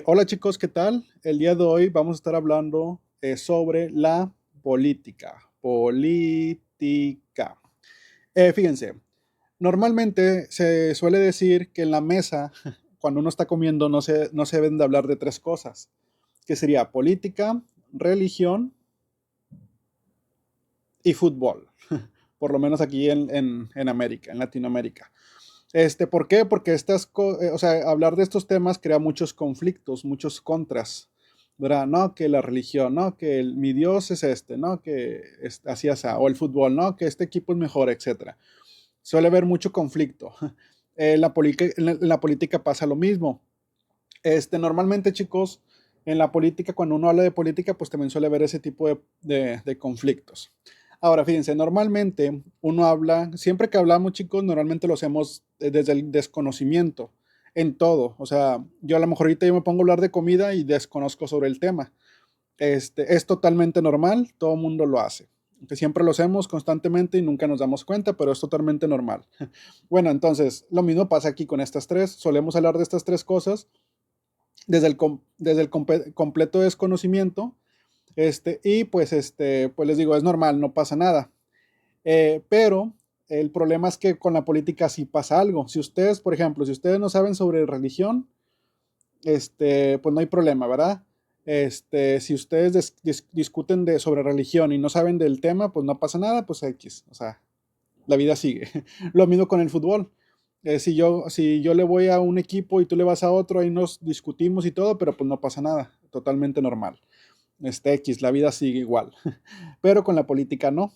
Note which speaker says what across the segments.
Speaker 1: Hola chicos, ¿qué tal? El día de hoy vamos a estar hablando sobre la política. Política. Fíjense, normalmente se suele decir que en la mesa, cuando uno está comiendo, no se deben de hablar de tres cosas, que sería política, religión y fútbol, por lo menos aquí en América, en Latinoamérica. ¿Por qué? Porque o sea, hablar de estos temas crea muchos conflictos, muchos contras, ¿verdad? No, que la religión, no, que mi Dios es este, no, que así, así, o el fútbol, no, que este equipo es mejor, etcétera. Suele haber mucho conflicto. En la política pasa lo mismo. Normalmente, chicos, en la política, cuando uno habla de política, pues también suele haber ese tipo de conflictos. Ahora, fíjense, normalmente uno habla, siempre que hablamos, chicos, normalmente lo hacemos desde el desconocimiento en todo. O sea, yo a lo mejor ahorita yo me pongo a hablar de comida y desconozco sobre el tema. Es totalmente normal, todo el mundo lo hace. Que siempre lo hacemos constantemente y nunca nos damos cuenta, pero es totalmente normal. Bueno, entonces, lo mismo pasa aquí con estas tres. Solemos hablar de estas tres cosas desde el completo desconocimiento, y pues les digo, es normal, no pasa nada. Pero el problema es que con la política sí pasa algo. Si ustedes, por ejemplo, si ustedes no saben sobre religión, pues no hay problema, ¿verdad? Si ustedes discuten sobre religión y no saben del tema, pues no pasa nada, pues X, o sea, la vida sigue. Lo mismo con el fútbol. Si yo le voy a un equipo y tú le vas a otro, ahí nos discutimos y todo, pero pues no pasa nada, totalmente normal. X, la vida sigue igual. Pero con la política no.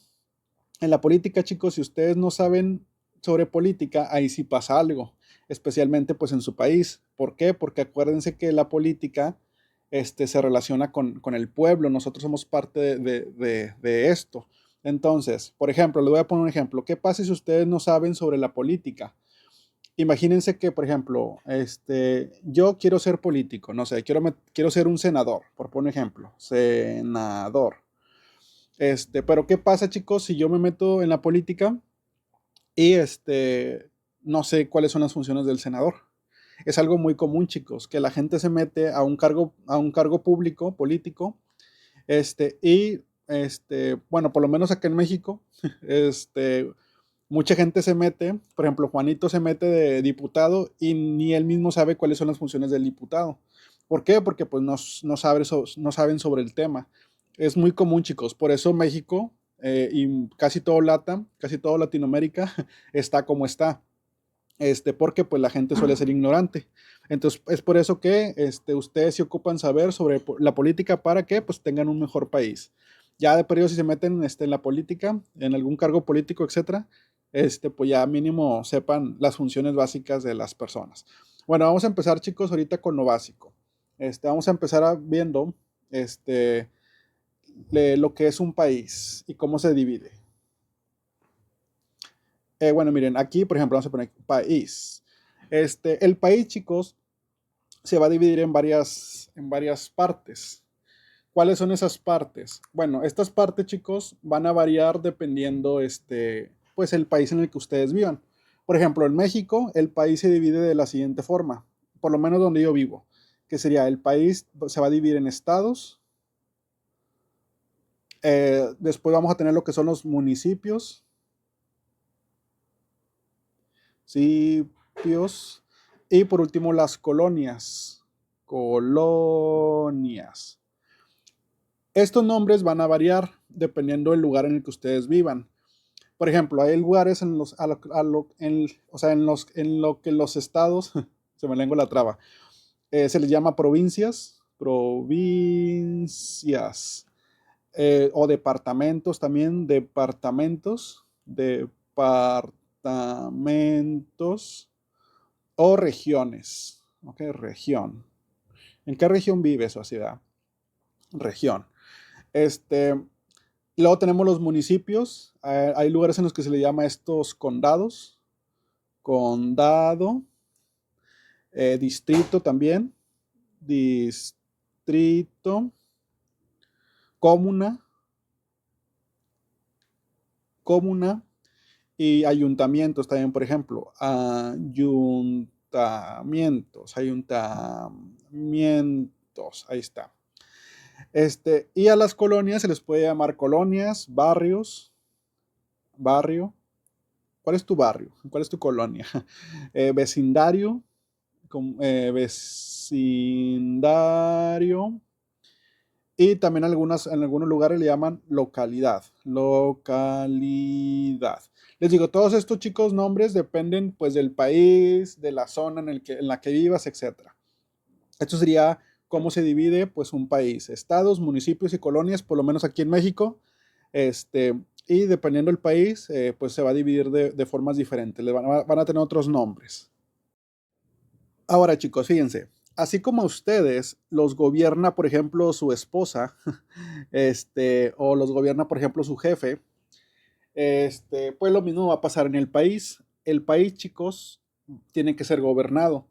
Speaker 1: En la política, chicos, si ustedes no saben sobre política, ahí sí pasa algo, especialmente pues en su país. ¿Por qué? Porque acuérdense que la política se relaciona con el pueblo, nosotros somos parte de esto. Entonces, por ejemplo, les voy a poner un ejemplo. ¿Qué pasa si ustedes no saben sobre la política? Imagínense que, por ejemplo, yo quiero ser político, no sé, quiero ser un senador, por poner un ejemplo, senador. Pero ¿qué pasa, chicos, si yo me meto en la política y no sé cuáles son las funciones del senador? Es algo muy común, chicos, que la gente se mete a un cargo público, político, y bueno, por lo menos acá en México, mucha gente se mete, por ejemplo, Juanito se mete de diputado y ni él mismo sabe cuáles son las funciones del diputado. ¿Por qué? Porque pues no saben sobre el tema. Es muy común, chicos. Por eso México y casi todo LATAM, casi todo Latinoamérica está como está. Porque pues la gente suele ser ignorante. Entonces es por eso que ustedes se ocupan saber sobre la política para que pues tengan un mejor país. Ya de periodo si se meten en la política, en algún cargo político, etcétera, pues ya mínimo sepan las funciones básicas de las personas. Bueno, vamos a empezar, chicos, ahorita con lo básico. Vamos a empezar viendo este, lo que es un país y cómo se divide. Bueno, miren, aquí, por ejemplo, vamos a poner país. El país, chicos, se va a dividir en varias partes. ¿Cuáles son esas partes? Bueno, estas partes, chicos, van a variar dependiendo, pues, el país en el que ustedes vivan. Por ejemplo, en México, el país se divide de la siguiente forma, por lo menos donde yo vivo, que sería el país se va a dividir en estados. Después vamos a tener lo que son los municipios, municipios, y por último las colonias. Colonias. Estos nombres van a variar dependiendo del lugar en el que ustedes vivan. Por ejemplo, hay lugares o sea, en lo que los estados, se me lengua la traba, se les llama provincias, o departamentos también, departamentos o regiones. Ok, región. ¿En qué región vive su ciudad? Región. Este, Luego tenemos los municipios. Hay lugares en los que se le llama estos condados. Condado. Distrito también. Distrito. Comuna. Comuna. Y ayuntamientos también, por ejemplo. Ayuntamiento. ayuntamientos, ahí está. Y a las colonias se les puede llamar colonias, barrios, barrio. ¿Cuál es tu barrio? ¿Cuál es tu colonia? Vecindario, vecindario. Y también en algunos lugares le llaman localidad. Localidad. Les digo, todos estos chicos nombres dependen pues del país, de la zona en la que vivas, etc. Esto sería cómo se divide pues un país. Estados, municipios y colonias, por lo menos aquí en México. Y dependiendo del país, pues se va a dividir de formas diferentes. Van a tener otros nombres. Ahora, chicos, fíjense, así como a ustedes los gobierna, por ejemplo, su esposa, o los gobierna, por ejemplo, su jefe, pues lo mismo va a pasar en el país. El país, chicos, tiene que ser gobernado.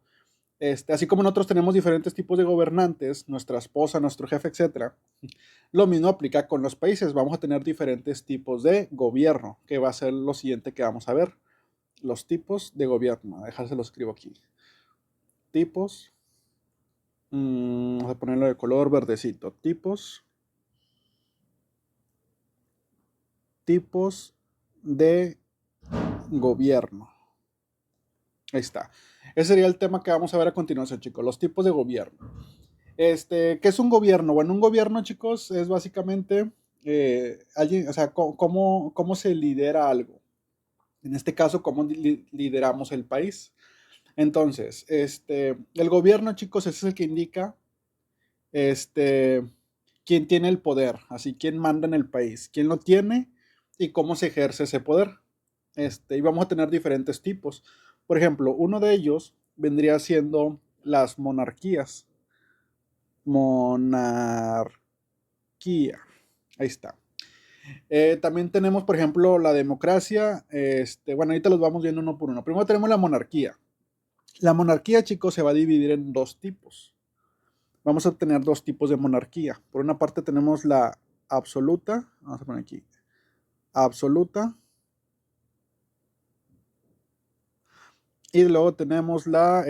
Speaker 1: Así como nosotros tenemos diferentes tipos de gobernantes, nuestra esposa, nuestro jefe, etcétera, lo mismo aplica con los países. Vamos a tener diferentes tipos de gobierno, que va a ser lo siguiente que vamos a ver. Los tipos de gobierno. Déjame lo escribo aquí. Tipos. Vamos a ponerlo de color verdecito. Tipos de gobierno. Ahí está. Ese sería el tema que vamos a ver a continuación, chicos. Los tipos de gobierno. ¿Qué es un gobierno? Bueno, un gobierno, chicos, es básicamente alguien, o sea, cómo se lidera algo. En este caso, cómo lideramos el país. Entonces, el gobierno, chicos, ese es el que indica quién tiene el poder, así quién manda en el país, quién lo tiene y cómo se ejerce ese poder. Y vamos a tener diferentes tipos. Por ejemplo, uno de ellos vendría siendo las monarquías. Monarquía. Ahí está. También tenemos, por ejemplo, la democracia. Bueno, ahorita los vamos viendo uno por uno. Primero tenemos la monarquía. La monarquía, chicos, se va a dividir en dos tipos. Vamos a tener dos tipos de monarquía. Por una parte tenemos la absoluta. Vamos a poner aquí. Absoluta. Y luego tenemos la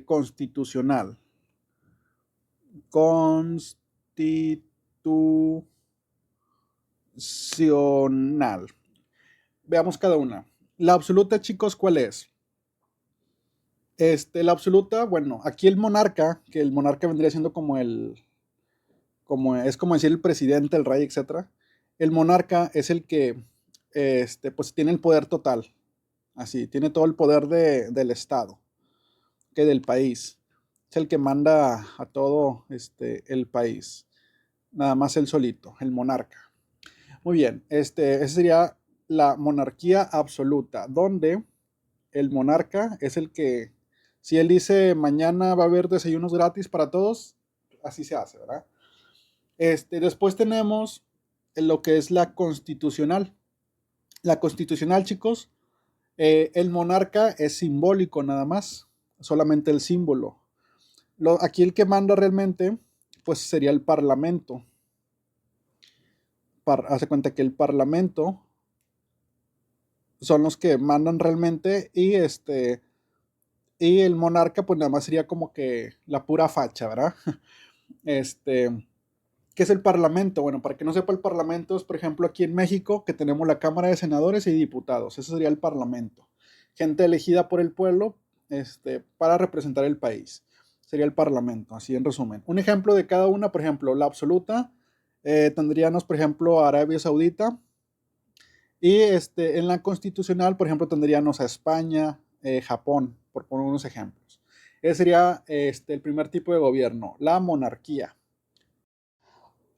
Speaker 1: constitucional. Constitucional. Veamos cada una. La absoluta, chicos, ¿cuál es? La absoluta, bueno, aquí el monarca, que el monarca vendría siendo es como decir el presidente, el rey, etcétera. El monarca es el que, pues tiene el poder total, así, tiene todo el poder del Estado, que del país. Es el que manda a todo, el país. Nada más él solito, el monarca. Muy bien, esa sería la monarquía absoluta, donde el monarca es el que, si él dice mañana va a haber desayunos gratis para todos, así se hace, ¿verdad? Después tenemos lo que es la constitucional. La constitucional, chicos, el monarca es simbólico nada más, solamente el símbolo. Aquí el que manda realmente, pues sería el parlamento. Hace cuenta que el parlamento son los que mandan realmente y el monarca pues nada más sería como que la pura facha, ¿verdad? ¿Qué es el parlamento? Bueno, para que no sepa, el parlamento es, por ejemplo, aquí en México, que tenemos la Cámara de Senadores y Diputados. Eso sería el parlamento. Gente elegida por el pueblo, para representar el país. Sería el parlamento, así en resumen. Un ejemplo de cada una, por ejemplo, la absoluta, tendríamos, por ejemplo, Arabia Saudita. Y en la constitucional, por ejemplo, tendríamos a España, Japón, por poner unos ejemplos. Ese sería el primer tipo de gobierno, la monarquía.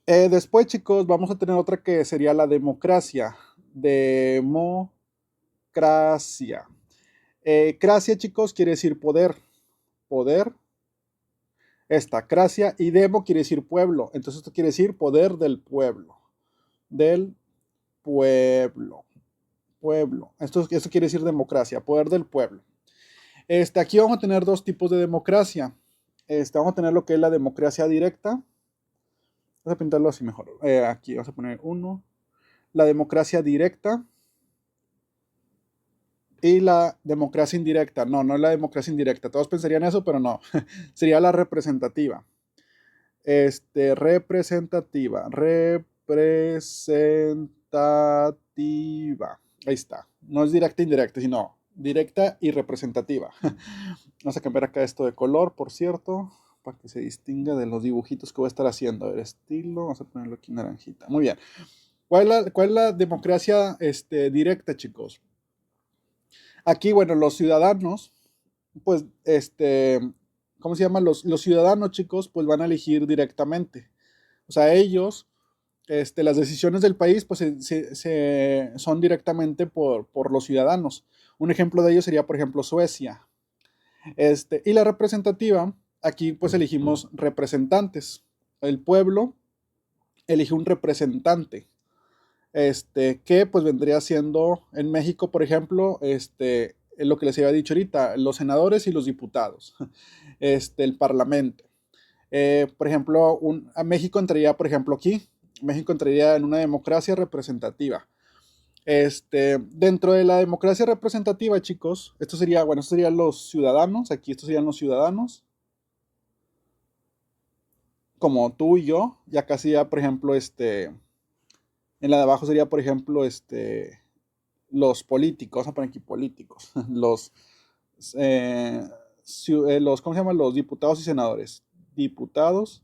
Speaker 1: Después, chicos, vamos a tener otra que sería la democracia. Democracia. Cracia, chicos, quiere decir poder. Poder. Esta, cracia. Y demo quiere decir pueblo. Entonces esto quiere decir poder del pueblo. Del pueblo. Pueblo. Esto quiere decir democracia, poder del pueblo. Aquí vamos a tener dos tipos de democracia. Vamos a tener lo que es la democracia directa. Vamos a pintarlo así mejor. Aquí vamos a poner uno. La democracia directa. Y la democracia indirecta, no, no es la democracia indirecta. Todos pensarían eso, pero no. Sería la representativa. Representativa. Ahí está. No es directa e indirecta, sino directa y representativa. Vamos a cambiar acá esto de color, por cierto, para que se distinga de los dibujitos que voy a estar haciendo. A ver, estilo, vamos a ponerlo aquí naranjita. Muy bien. ¿Cuál es la democracia directa, chicos? Aquí, bueno, los ciudadanos, pues, ¿cómo se llama? Los ciudadanos, chicos, pues van a elegir directamente. O sea, ellos, las decisiones del país, pues son directamente por los ciudadanos. Un ejemplo de ello sería, por ejemplo, Suecia. Y la representativa, aquí pues elegimos representantes. El pueblo elige un representante, que pues vendría siendo en México, por ejemplo, lo que les había dicho ahorita, los senadores y los diputados, el parlamento. Por ejemplo, a México entraría, por ejemplo, aquí, México entraría en una democracia representativa. Dentro de la democracia representativa, chicos, estos serían los ciudadanos, aquí estos serían los ciudadanos, como tú y yo, y acá sería, por ejemplo, en la de abajo sería, por ejemplo, los políticos, vamos a poner aquí políticos, eh, ¿cómo se llaman? Los diputados y senadores. Diputados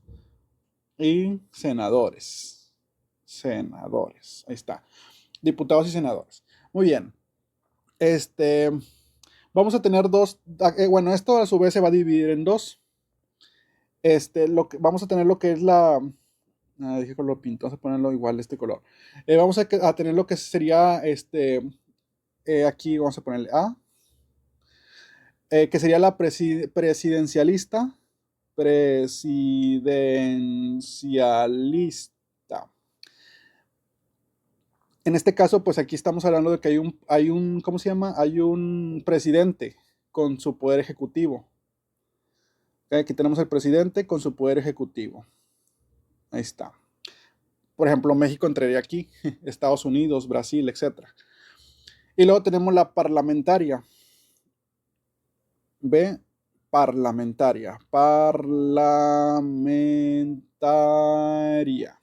Speaker 1: y senadores. Senadores, ahí está. Diputados y senadores. Muy bien. Este, Vamos a tener dos, bueno, esto a su vez se va a dividir en dos. Vamos a tener lo que es dije color pinto, vamos a ponerlo igual, este color. Vamos a tener lo que sería, aquí vamos a ponerle A, que sería la presidencialista. Presidencialista. En este caso, pues aquí estamos hablando de que hay un, ¿cómo se llama? Hay un presidente con su poder ejecutivo. ¿Ok? Aquí tenemos el presidente con su poder ejecutivo. Ahí está. Por ejemplo, México entraría aquí, Estados Unidos, Brasil, etc. Y luego tenemos la parlamentaria. B, parlamentaria. Parlamentaria.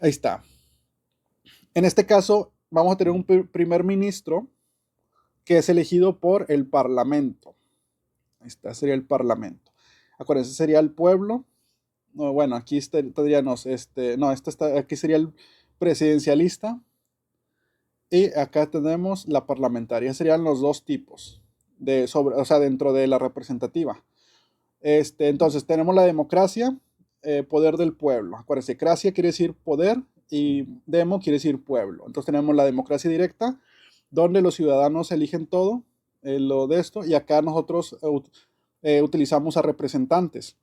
Speaker 1: Ahí está. En este caso, vamos a tener un primer ministro que es elegido por el parlamento. Ahí está, sería el parlamento. Acuérdense, sería el pueblo. No, bueno, aquí tendríamos, no, aquí sería el presidencialista. Y acá tenemos la parlamentaria. Serían los dos tipos, o sea, dentro de la representativa. Entonces, tenemos la democracia, poder del pueblo. Acuérdense, cracia quiere decir poder y demo quiere decir pueblo. Entonces, tenemos la democracia directa, donde los ciudadanos eligen todo, lo de esto, y acá nosotros utilizamos a representantes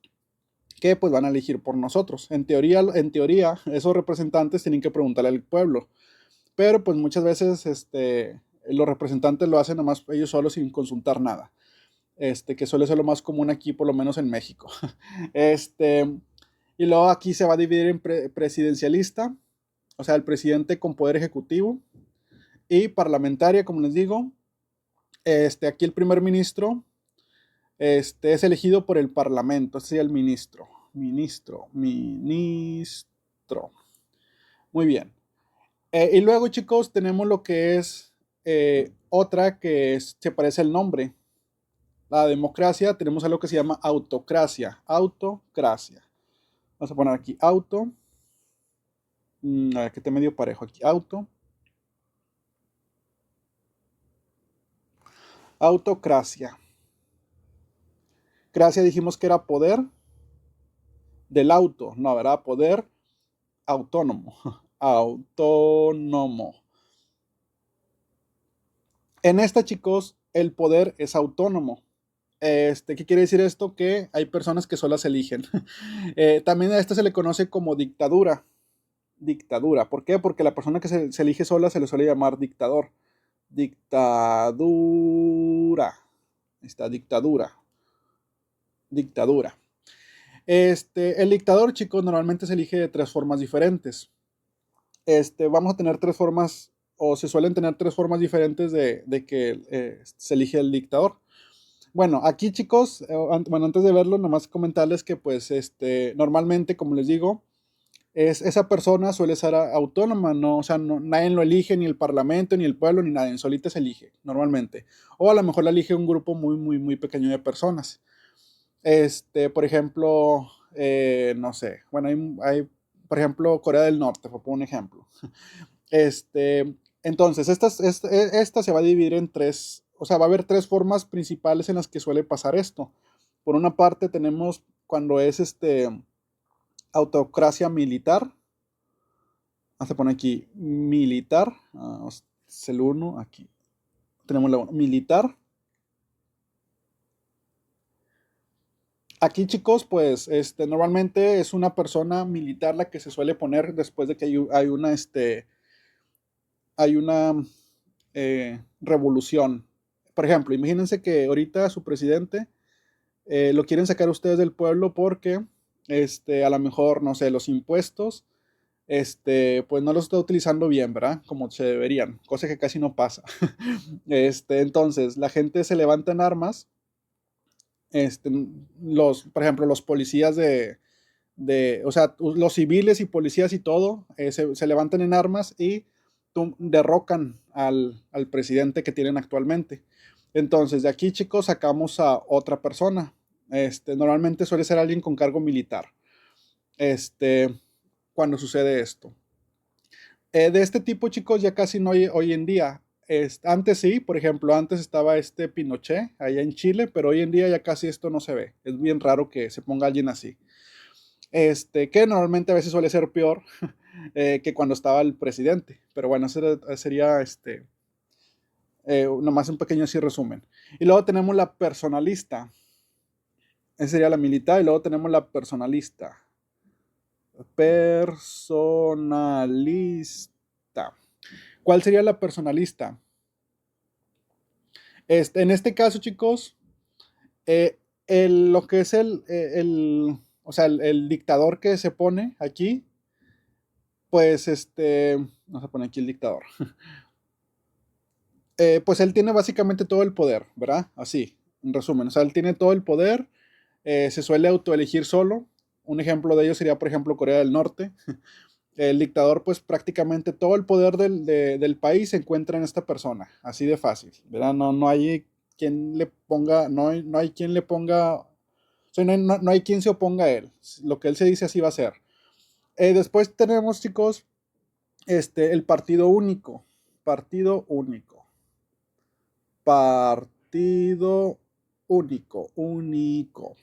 Speaker 1: que pues van a elegir por nosotros. En teoría, esos representantes tienen que preguntarle al pueblo, pero pues muchas veces los representantes lo hacen nomás ellos solos sin consultar nada. Que suele ser lo más común aquí, por lo menos en México. Y luego aquí se va a dividir en presidencialista, o sea, el presidente con poder ejecutivo, y parlamentaria, como les digo. Aquí el primer ministro es elegido por el parlamento, este sería el ministro. Ministro. Muy bien. Y luego, chicos, tenemos lo que es otra que se parece al nombre. La democracia, tenemos algo que se llama autocracia. Autocracia. Vamos a poner aquí auto. A ver, que esté medio parejo aquí. Autocracia. Cracia dijimos que era poder del auto. No, ¿verdad? Poder autónomo. Autónomo. En esta, chicos, el poder es autónomo. ¿Qué quiere decir esto? Que hay personas que solas eligen. También a esto se le conoce como dictadura. Dictadura. ¿Por qué? Porque la persona que se elige sola se le suele llamar dictador. Dictadura. Esta dictadura. Dictadura. El dictador, chicos, normalmente se elige de tres formas diferentes. Vamos a tener tres formas o se suelen tener tres formas diferentes de que se elige el dictador. Bueno, aquí chicos, bueno, antes de verlo, nomás comentarles que pues normalmente, como les digo, esa persona suele ser autónoma, ¿no? O sea, nadie lo elige, ni el parlamento, ni el pueblo, ni nadie, solita se elige, normalmente. O a lo mejor la elige un grupo muy, muy, muy pequeño de personas. Por ejemplo, no sé, bueno, por ejemplo, Corea del Norte, por un ejemplo. Entonces, esta se va a dividir en tres, o sea, va a haber tres formas principales en las que suele pasar esto. Por una parte tenemos cuando es autocracia militar, se pone aquí militar, es el 1, aquí tenemos la 1, militar. Aquí chicos, pues normalmente es una persona militar la que se suele poner después de que hay una revolución. Por ejemplo, imagínense que ahorita su presidente lo quieren sacar ustedes del pueblo porque a lo mejor, no sé, los impuestos, pues no los está utilizando bien, ¿verdad? Como se deberían, cosa que casi no pasa. Entonces, la gente se levanta en armas, este, por ejemplo, los policías o sea, los civiles y policías y todo, se levantan en armas y derrocan al presidente que tienen actualmente. Entonces, de aquí, chicos, sacamos a otra persona. Normalmente suele ser alguien con cargo militar. Cuando sucede esto. De este tipo, chicos, ya casi no hay hoy en día. Antes sí, por ejemplo, antes estaba Pinochet allá en Chile, pero hoy en día ya casi esto no se ve. Es bien raro que se ponga alguien así. Que normalmente a veces suele ser peor que cuando estaba el presidente. Pero bueno, sería nomás un pequeño así resumen. Y luego tenemos la personalista. Esa sería la militar y luego tenemos la personalista. Personalista. ¿Cuál sería la personalista? En este caso, chicos, lo que es o sea, el dictador que se pone aquí, pues no se pone aquí el dictador. Pues él tiene básicamente todo el poder, ¿verdad? Así, en resumen. O sea, él tiene todo el poder, se suele autoelegir solo. Un ejemplo de ello sería, por ejemplo, Corea del Norte. El dictador, pues prácticamente todo el poder del país se encuentra en esta persona, así de fácil, ¿verdad? No hay quien le ponga, no hay quien le ponga, o sea, no hay quien se oponga a él. Lo que él se dice así va a ser. Después tenemos, chicos, el partido único. Partido único. Partido único. Único.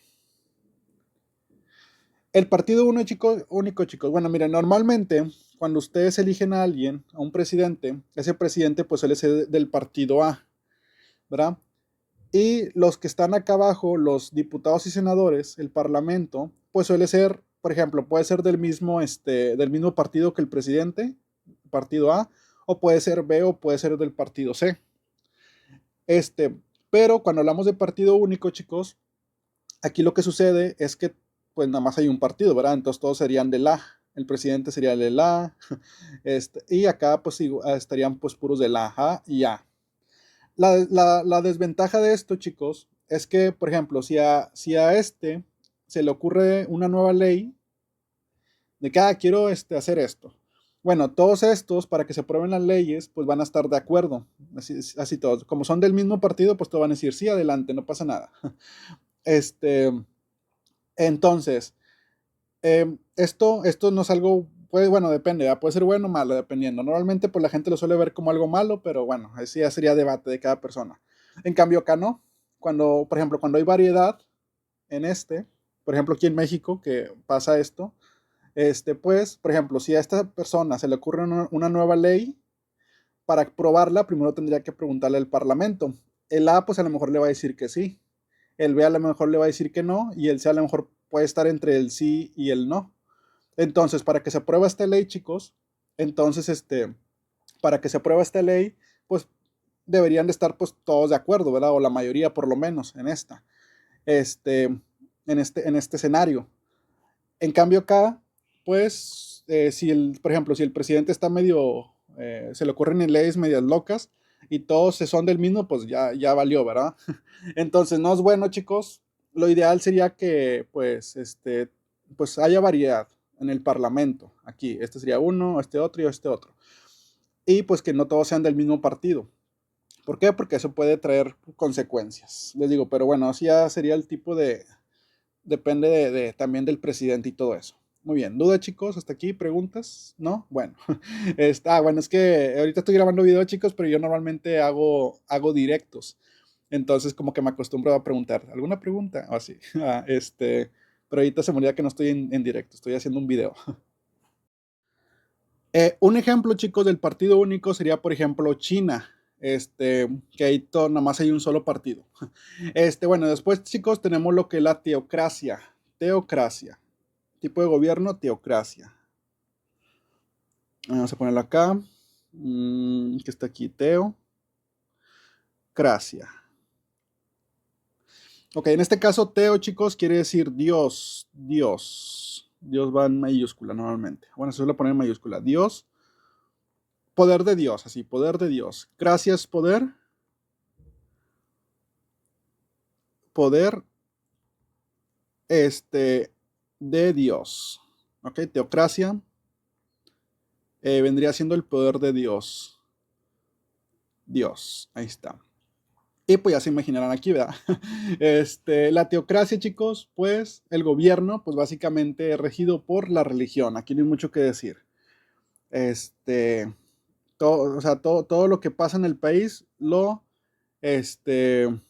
Speaker 1: El partido único, chicos. Bueno, miren, normalmente cuando ustedes eligen a alguien, a un presidente, ese presidente pues suele ser del partido A, ¿verdad? Y los que están acá abajo, los diputados y senadores, el parlamento, pues suele ser, por ejemplo, puede ser del mismo partido que el presidente, partido A, o puede ser B o puede ser del partido C. Pero cuando hablamos de partido único, chicos, aquí lo que sucede es que pues nada más hay un partido, ¿verdad? Entonces todos serían del A. El presidente sería del A. Y acá pues estarían pues puros del A y A. La desventaja de esto, chicos, es que, por ejemplo, si a se le ocurre una nueva ley de que, quiero hacer esto. Bueno, todos estos, para que se aprueben las leyes, pues van a estar de acuerdo. Así todos. Como son del mismo partido, pues todos van a decir, sí, adelante, no pasa nada. Entonces, esto no es algo, pues bueno, depende, puede ser bueno o malo, dependiendo. Normalmente, pues la gente lo suele ver como algo malo, pero bueno, ese ya sería debate de cada persona. En cambio, acá no. Por ejemplo, cuando hay variedad en por ejemplo, aquí en México, que pasa esto, pues, por ejemplo, si a esta persona se le ocurre una nueva ley, para aprobarla, primero tendría que preguntarle al Parlamento. El A, pues a lo mejor le va a decir que sí. El B a lo mejor le va a decir que no. Y el C a lo mejor puede estar entre el sí y el no. Entonces, para que se apruebe esta ley, chicos, entonces, para que se apruebe esta ley, pues deberían de estar pues todos de acuerdo, ¿verdad? O la mayoría por lo menos en este escenario. En cambio acá, pues, por ejemplo, si el presidente está medio se le ocurren leyes medias locas y todos se son del mismo, pues ya valió, ¿verdad? Entonces no es bueno, chicos. Lo ideal sería que pues haya variedad en el parlamento. Aquí, este sería uno, este otro y este otro. Y pues que no todos sean del mismo partido. ¿Por qué? Porque eso puede traer consecuencias. Les digo, pero bueno, así ya sería el tipo de, depende también del presidente y todo eso. Muy bien, ¿duda, chicos? ¿Hasta aquí? ¿Preguntas? ¿No? Bueno. Bueno, es que ahorita estoy grabando video, chicos, pero yo normalmente hago directos. Entonces, como que me acostumbro a preguntar, ¿alguna pregunta? O así. Pero ahorita se me olvida que no estoy en directo, estoy haciendo un video. Un ejemplo, chicos, del partido único sería, por ejemplo, China. Que ahí nada más hay un solo partido. Bueno, después, chicos, tenemos lo que es la teocracia. Teocracia. Tipo de gobierno, teocracia. Vamos a ponerlo acá. Que está aquí, teocracia. Ok, en este caso, teo, chicos, quiere decir Dios. Dios. Dios va en mayúscula normalmente. Bueno, se suele poner en mayúscula. Dios. Poder de Dios, así, poder de Dios. Gracias, poder. Poder de Dios. Ok, teocracia vendría siendo el poder de Dios. Dios, ahí está. Y pues ya se imaginarán aquí, ¿verdad? La teocracia, chicos, pues el gobierno, pues básicamente regido por la religión. Aquí no hay mucho que decir. Todo, o sea, todo lo que pasa en el país lo hace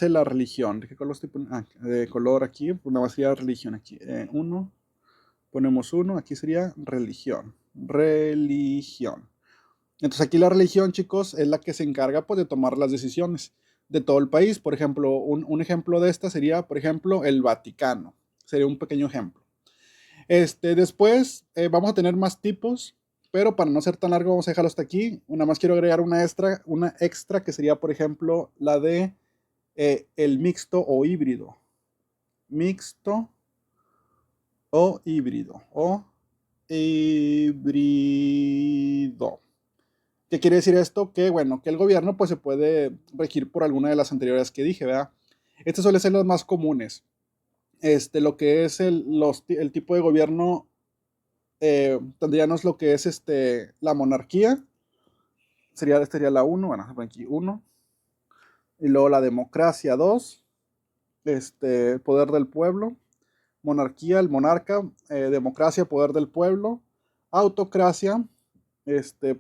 Speaker 1: la religión. ¿De qué color estoy poniendo? De color aquí, pues nada más sería religión aquí. Uno, ponemos uno, aquí sería religión. Religión. Entonces aquí la religión, chicos, es la que se encarga pues de tomar las decisiones de todo el país. Por ejemplo, un ejemplo de esta sería, por ejemplo, el Vaticano. Sería un pequeño ejemplo. Después vamos a tener más tipos, pero para no ser tan largo vamos a dejarlo hasta aquí. Nada más quiero agregar una extra que sería, por ejemplo, la de el mixto o híbrido. Mixto o híbrido. O híbrido. ¿Qué quiere decir esto? Que bueno, que el gobierno pues se puede regir por alguna de las anteriores que dije, ¿verdad? Estas suelen ser las más comunes. Lo que es el tipo de gobierno, tendríamos lo que es la monarquía, sería la uno, bueno, aquí uno, y luego la democracia 2, poder del pueblo, monarquía, el monarca, democracia, poder del pueblo, autocracia,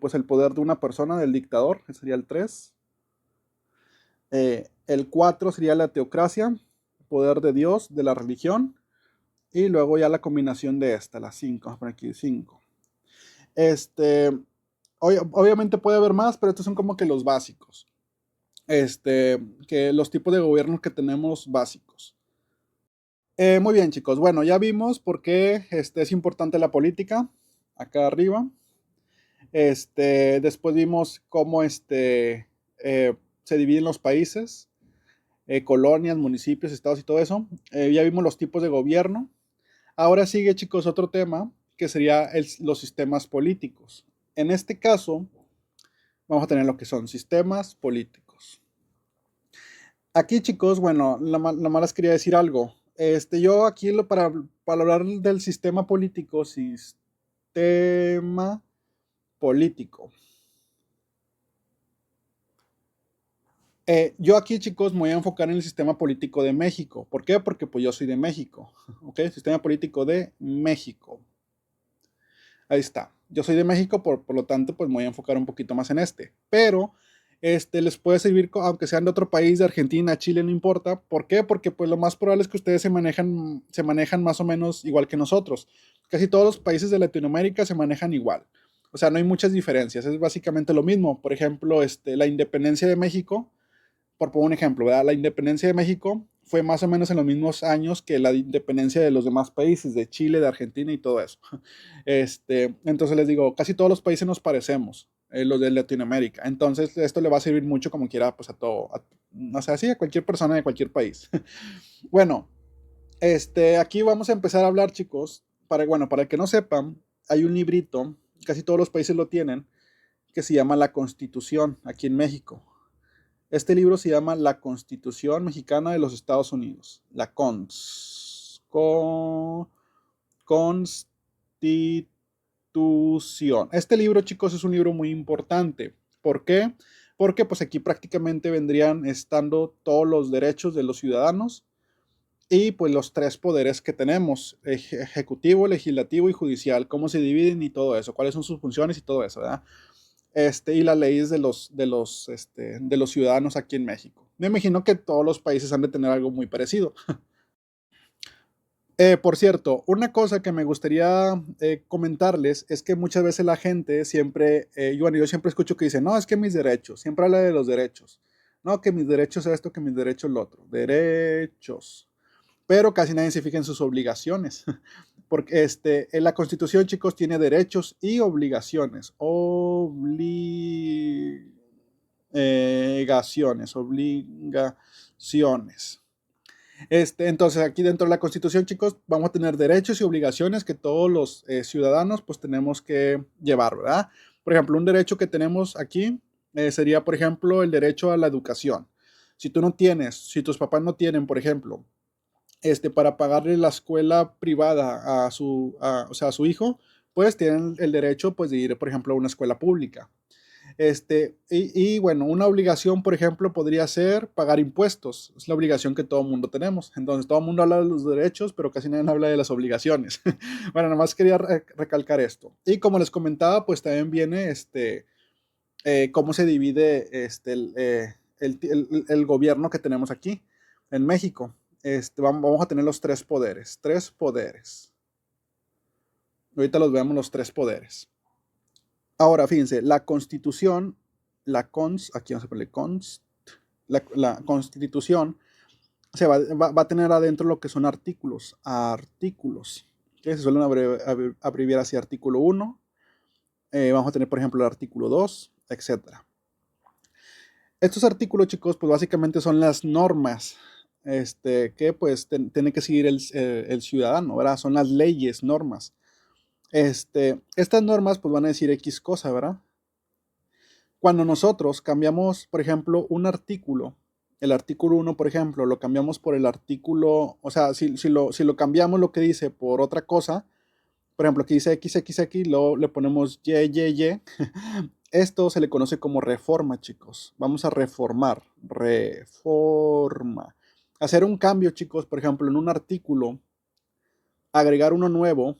Speaker 1: pues el poder de una persona, del dictador, que sería el 3. El 4 sería la teocracia, poder de Dios, de la religión. Y luego ya la combinación de esta, la 5. Vamos a poner aquí 5. Obviamente puede haber más, pero estos son como que los básicos. Que los tipos de gobierno que tenemos básicos. Muy bien, chicos. Bueno, ya vimos por qué es importante la política. Acá arriba. Después vimos cómo se dividen los países, colonias, municipios, estados y todo eso. Ya vimos los tipos de gobierno. Ahora sigue, chicos, otro tema que sería los sistemas políticos. En este caso, vamos a tener lo que son sistemas políticos. Aquí, chicos, bueno, nomás les quería decir algo. Yo aquí para hablar del sistema político, sistema político. Yo aquí, chicos, me voy a enfocar en el sistema político de México. ¿Por qué? Porque pues yo soy de México. ¿Ok? Sistema político de México. Ahí está. Yo soy de México, por lo tanto, pues me voy a enfocar un poquito más en este. Pero les puede servir, aunque sean de otro país, de Argentina, Chile, no importa. ¿Por qué? Porque pues lo más probable es que ustedes se manejan más o menos igual que nosotros. Casi todos los países de Latinoamérica se manejan igual. O sea, no hay muchas diferencias. Es básicamente lo mismo. Por ejemplo, la independencia de México, por poner un ejemplo, ¿verdad? La independencia de México fue más o menos en los mismos años que la independencia de los demás países, de Chile, de Argentina y todo eso. Entonces les digo, casi todos los países nos parecemos, los de Latinoamérica. Entonces esto le va a servir mucho como quiera, pues a todo, no sé, así a cualquier persona de cualquier país. Bueno, aquí vamos a empezar a hablar, chicos. Para el que no sepan, hay un librito casi todos los países lo tienen, que se llama La Constitución, aquí en México. Este libro se llama La Constitución Mexicana de los Estados Unidos. La Constitución. Este libro, chicos, es un libro muy importante. ¿Por qué? Porque pues aquí prácticamente vendrían estando todos los derechos de los ciudadanos y pues los tres poderes que tenemos, ejecutivo, legislativo y judicial, cómo se dividen y todo eso, cuáles son sus funciones y todo eso, ¿verdad? Y las leyes de los ciudadanos aquí en México. Me imagino que todos los países han de tener algo muy parecido. Por cierto, una cosa que me gustaría comentarles es que muchas veces la gente siempre, bueno, yo siempre escucho que dicen, no, es que mis derechos, siempre habla de los derechos. No, que mis derechos es esto, que mis derechos lo otro. Derechos. Pero casi nadie se fija en sus obligaciones. Porque en la Constitución, chicos, tiene derechos y obligaciones. Obligaciones. Entonces, aquí dentro de la Constitución, chicos, vamos a tener derechos y obligaciones que todos los ciudadanos pues tenemos que llevar, ¿verdad? Por ejemplo, un derecho que tenemos aquí sería, por ejemplo, el derecho a la educación. Si tú no tienes, si tus papás no tienen, por ejemplo, para pagarle la escuela privada o sea, a su hijo, pues tienen el derecho pues de ir, por ejemplo, a una escuela pública. Bueno, una obligación, por ejemplo, podría ser pagar impuestos. Es la obligación que todo el mundo tenemos. Entonces, todo el mundo habla de los derechos, pero casi nadie habla de las obligaciones. Bueno, nada más quería recalcar esto. Y como les comentaba, pues también viene cómo se divide el gobierno que tenemos aquí en México. Vamos a tener los tres poderes. Tres poderes. Ahorita los vemos los tres poderes. Ahora, fíjense, la Constitución, aquí vamos a ponerle la Constitución va a tener adentro lo que son artículos. Artículos. Que se suelen abreviar así: artículo 1. Vamos a tener, por ejemplo, el artículo 2, etcétera. Estos artículos, chicos, pues básicamente son las normas que pues tiene que seguir el ciudadano, ¿verdad? Son las leyes, normas. Estas normas pues van a decir X cosa, ¿verdad? Cuando nosotros cambiamos, por ejemplo, un artículo, el artículo 1, por ejemplo, lo cambiamos por el artículo, o sea, si lo cambiamos lo que dice por otra cosa, por ejemplo, aquí dice XXX, luego le ponemos Y. Esto se le conoce como reforma, chicos. Vamos a reformar. Reforma. Hacer un cambio, chicos, por ejemplo, en un artículo, agregar uno nuevo,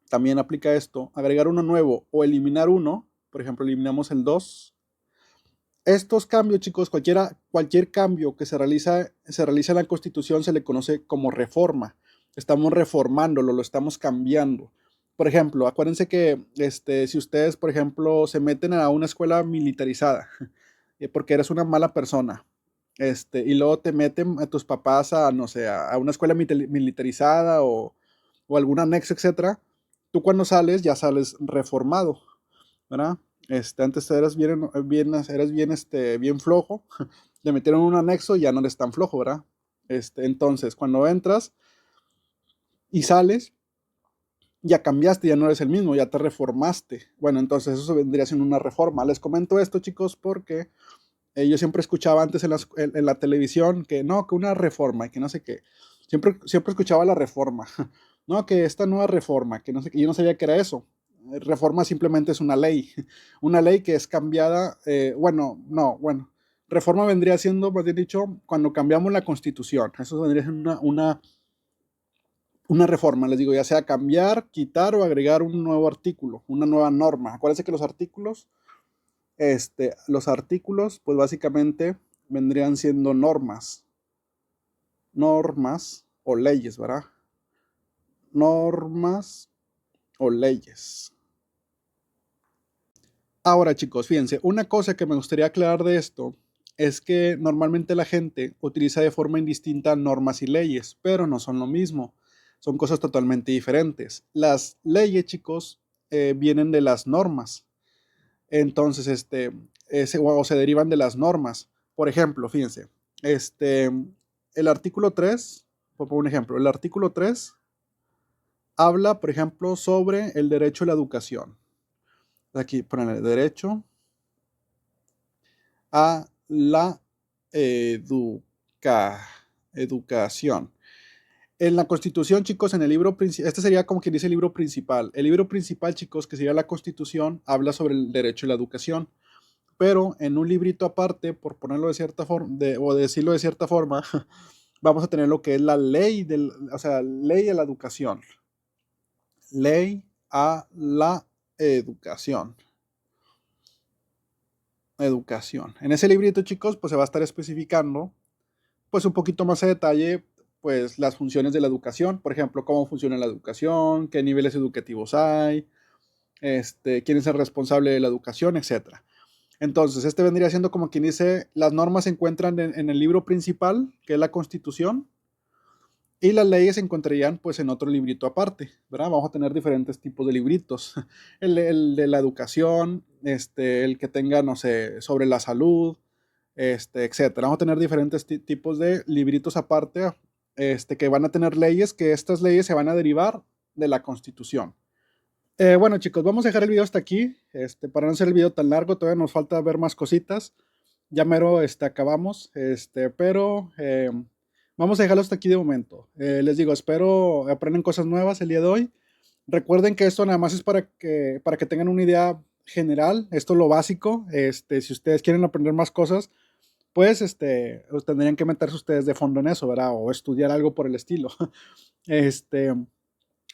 Speaker 1: también aplica esto, agregar uno nuevo o eliminar uno, por ejemplo, eliminamos el 2. Estos cambios, chicos, cualquier cambio que se realiza en la Constitución se le conoce como reforma. Estamos reformándolo, lo estamos cambiando. Por ejemplo, acuérdense que si ustedes, por ejemplo, se meten a una escuela militarizada, porque eres una mala persona, y luego te meten a tus papás a, no sé, a una escuela militarizada o algún anexo, etcétera, tú cuando sales ya sales reformado, ¿verdad? Antes eras bien flojo, le metieron un anexo y ya no eres tan flojo, ¿verdad? Entonces, cuando entras y sales, ya cambiaste, ya no eres el mismo, ya te reformaste. Bueno, entonces eso vendría siendo una reforma. Les comento esto, chicos, porque yo siempre escuchaba antes en la televisión que no, que una reforma, que no sé qué. Siempre escuchaba la reforma. No, que esta nueva reforma, que no sé qué. Yo no sabía que era eso. Reforma simplemente es una ley. Una ley que es cambiada. Bueno. Reforma vendría siendo, más bien dicho, cuando cambiamos la Constitución. Eso vendría siendo una reforma, les digo, ya sea cambiar, quitar o agregar un nuevo artículo, una nueva norma. Acuérdense que los artículos, pues básicamente vendrían siendo normas o leyes, ¿verdad? Normas o leyes. Ahora, chicos, fíjense, una cosa que me gustaría aclarar de esto es que normalmente la gente utiliza de forma indistinta normas y leyes, pero no son lo mismo. Son cosas totalmente diferentes. Las leyes, chicos, vienen de las normas. Entonces, o se derivan de las normas. Por ejemplo, fíjense, el artículo 3, por poner un ejemplo, el artículo 3 habla, por ejemplo, sobre el derecho a la educación. Aquí ponen el derecho a la educación. En la Constitución, chicos, en el libro principal, este sería como quien dice el libro principal. El libro principal, chicos, que sería la Constitución, habla sobre el derecho a la educación. Pero en un librito aparte, por ponerlo de cierta forma, o decirlo de cierta forma, vamos a tener lo que es la ley o sea, ley a la educación. Ley a la educación. Educación. En ese librito, chicos, pues se va a estar especificando, pues un poquito más a detalle, pues las funciones de la educación, por ejemplo, cómo funciona la educación, qué niveles educativos hay, quién es el responsable de la educación, etcétera. Entonces, este vendría siendo como quien dice, las normas se encuentran en el libro principal, que es la Constitución, y las leyes se encontrarían pues en otro librito aparte, ¿verdad? Vamos a tener diferentes tipos de libritos. El de la educación, el que tenga, no sé, sobre la salud, etcétera. Vamos a tener diferentes tipos de libritos aparte, que van a tener leyes, que estas leyes se van a derivar de la Constitución. Bueno, chicos, vamos a dejar el video hasta aquí, para no hacer el video tan largo, todavía nos falta ver más cositas. Ya mero, acabamos, pero vamos a dejarlo hasta aquí de momento. Les digo, espero aprendan cosas nuevas el día de hoy. Recuerden que esto nada más es para que tengan una idea general, esto es lo básico. Si ustedes quieren aprender más cosas, pues, tendrían que meterse ustedes de fondo en eso, ¿verdad? O estudiar algo por el estilo. Este,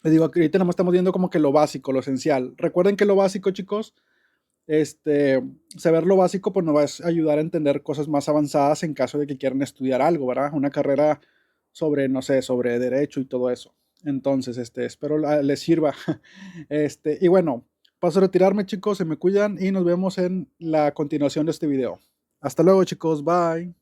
Speaker 1: Les digo, ahorita nada más estamos viendo como que lo básico, lo esencial. Recuerden que lo básico, chicos, saber lo básico pues nos va a ayudar a entender cosas más avanzadas en caso de que quieran estudiar algo, ¿verdad? Una carrera sobre, no sé, sobre derecho y todo eso. Entonces, espero les sirva. Y bueno, paso a retirarme, chicos, se me cuidan y nos vemos en la continuación de este video. Hasta luego, chicos, bye.